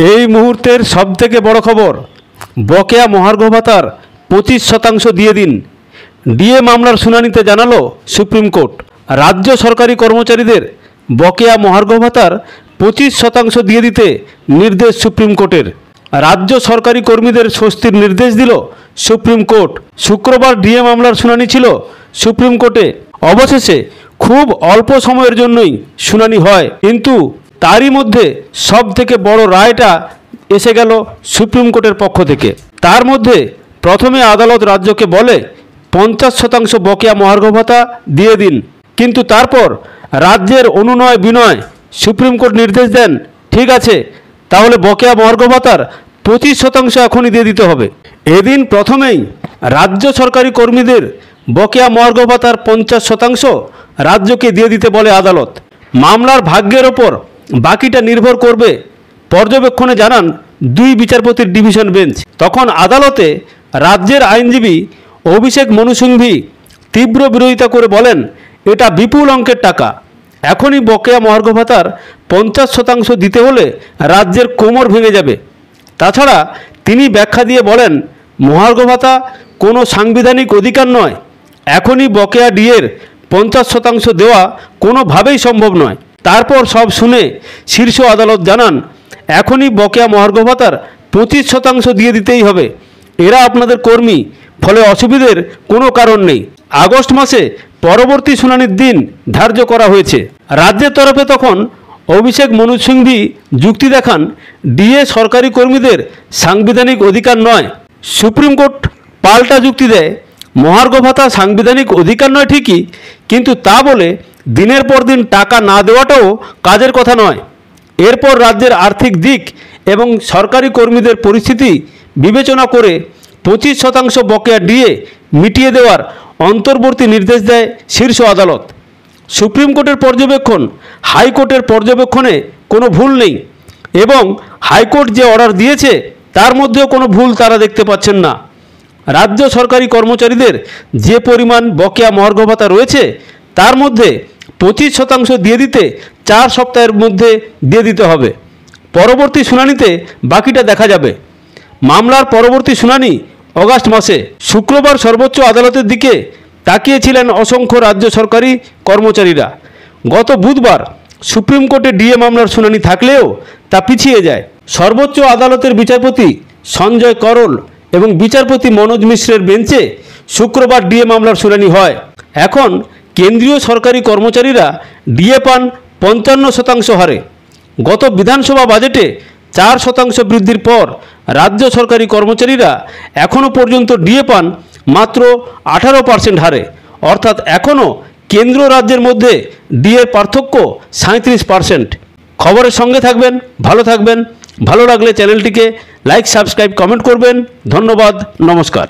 এই মুহূর্তের সবথেকে বড় খবর, বকেয়া মহার্ঘ ভাতার 25% দিয়ে দিন। ডিএ মামলার শুনানিতে জানালো সুপ্রিম কোর্ট, রাজ্য সরকারি কর্মচারীদের বকেয়া মহার্ঘ ভাতার 25% দিয়ে দিতে নির্দেশ সুপ্রিম কোর্টের। রাজ্য সরকারি কর্মীদের স্বস্তির নির্দেশ দিল সুপ্রিম কোর্ট। শুক্রবার ডিএ মামলার শুনানি ছিল সুপ্রিম কোর্টে। অবশেষে খুব অল্প সময়ের জন্যই শুনানি হয়, কিন্তু তারই মধ্যে সবথেকে বড় রায়টা এসে গেল সুপ্রিম কোর্টের পক্ষ থেকে। তার মধ্যে প্রথমে আদালত রাজ্যকে বলে 50% বকেয়া মহার্ঘ ভাতা দিয়ে দিন, কিন্তু তারপর রাজ্যের অনুনয় বিনয় সুপ্রিম কোর্ট নির্দেশ দেন, ঠিক আছে, তাহলে বকেয়া মহার্ঘ ভাতার 25% এখনই দিয়ে দিতে হবে। এদিন প্রথমেই রাজ্য সরকারি কর্মীদের বকেয়া মহার্ঘ ভাতার 50% রাজ্যকে দিয়ে দিতে বলে আদালত। মামলার ভাগ্যের ওপর বাকিটা নির্ভর করবে পর্যবেক্ষণে জানান 2 বিচারপতির ডিভিশন বেঞ্চ। তখন আদালতে রাজ্যের আইনজীবী অভিষেক মনু সিংভি তীব্র বিরোধিতা করে বলেন, এটা বিপুল অঙ্কের টাকা, এখনই বকেয়া মহার্ঘ ভাতার 50% দিতে হলে রাজ্যের কোমর ভেঙে যাবে। তাছাড়া তিনি ব্যাখ্যা দিয়ে বলেন, মহার্ঘ ভাতা কোনো সাংবিধানিক অধিকার নয়, এখনই বকেয়া ডিএর 50% দেওয়া কোনোভাবেই সম্ভব নয়। তারপর সব শুনে শীর্ষ আদালত জানান, এখনই বকেয়া মহার্ঘ ভাতার 25% দিয়ে দিতেই হবে, এরা আপনাদের কর্মী, ফলে অসুবিধের কোনো কারণ নেই। আগস্ট মাসে পরবর্তী শুনানির দিন ধার্য করা হয়েছে। রাজ্যের তরফে তখন অভিষেক মনু সিংভি যুক্তি দেখান, ডিএ সরকারি কর্মীদের সাংবিধানিক অধিকার নয়। সুপ্রিম কোর্ট পাল্টা যুক্তি দেয়, মহার্ঘ ভাতা সাংবিধানিক অধিকার নয় ঠিকই, কিন্তু তা বলে দিনের পর দিন টাকা না দেওয়াটাও কাজের কথা নয়। এরপর রাজ্যের আর্থিক দিক এবং সরকারি কর্মীদের পরিস্থিতি বিবেচনা করে 25% বকেয়া ডিএ মিটিয়ে দেওয়ার অন্তর্বর্তী নির্দেশ দেয় শীর্ষ আদালত। সুপ্রিম কোর্টের পর্যবেক্ষণ, হাইকোর্টের পর্যবেক্ষণে কোনো ভুল নেই, এবং হাইকোর্ট যে অর্ডার দিয়েছে তার মধ্যেও কোনো ভুল তারা দেখতে পাচ্ছেন না। রাজ্য সরকারি কর্মচারীদের যে পরিমাণ বকেয়া মহার্ঘ ভাতা রয়েছে তার মধ্যে 25% দিয়ে দিতে 4 সপ্তাহের মধ্যে দিয়ে দিতে হবে। পরবর্তী শুনানিতে বাকিটা দেখা যাবে। মামলার পরবর্তী শুনানি অগাস্ট মাসে। শুক্রবার সর্বোচ্চ আদালতের দিকে তাকিয়েছিলেন অসংখ্য রাজ্য সরকারি কর্মচারীরা। গত বুধবার সুপ্রিম কোর্টে ডিএ মামলার শুনানি থাকলেও তা পিছিয়ে যায়। সর্বোচ্চ আদালতের বিচারপতি সঞ্জয় করল এবং বিচারপতি মনোজ মিশ্রের বেঞ্চে শুক্রবার ডিএ মামলার শুনানি হয়। এখন কেন্দ্রীয় সরকারি কর্মচারীরা ডিএ পান 55% হারে। গত বিধানসভা বাজেটে 4% বৃদ্ধির পর রাজ্য সরকারি কর্মচারীরা এখনও পর্যন্ত ডিএ পান মাত্র 18% হারে, অর্থাৎ এখনও কেন্দ্র রাজ্যের মধ্যে ডিএর পার্থক্য 37%। খবরের সঙ্গে থাকবেন, ভালো থাকবেন। ভালো লাগলে চ্যানেলটিকে লাইক, সাবস্ক্রাইব, কমেন্ট করবেন। ধন্যবাদ, নমস্কার।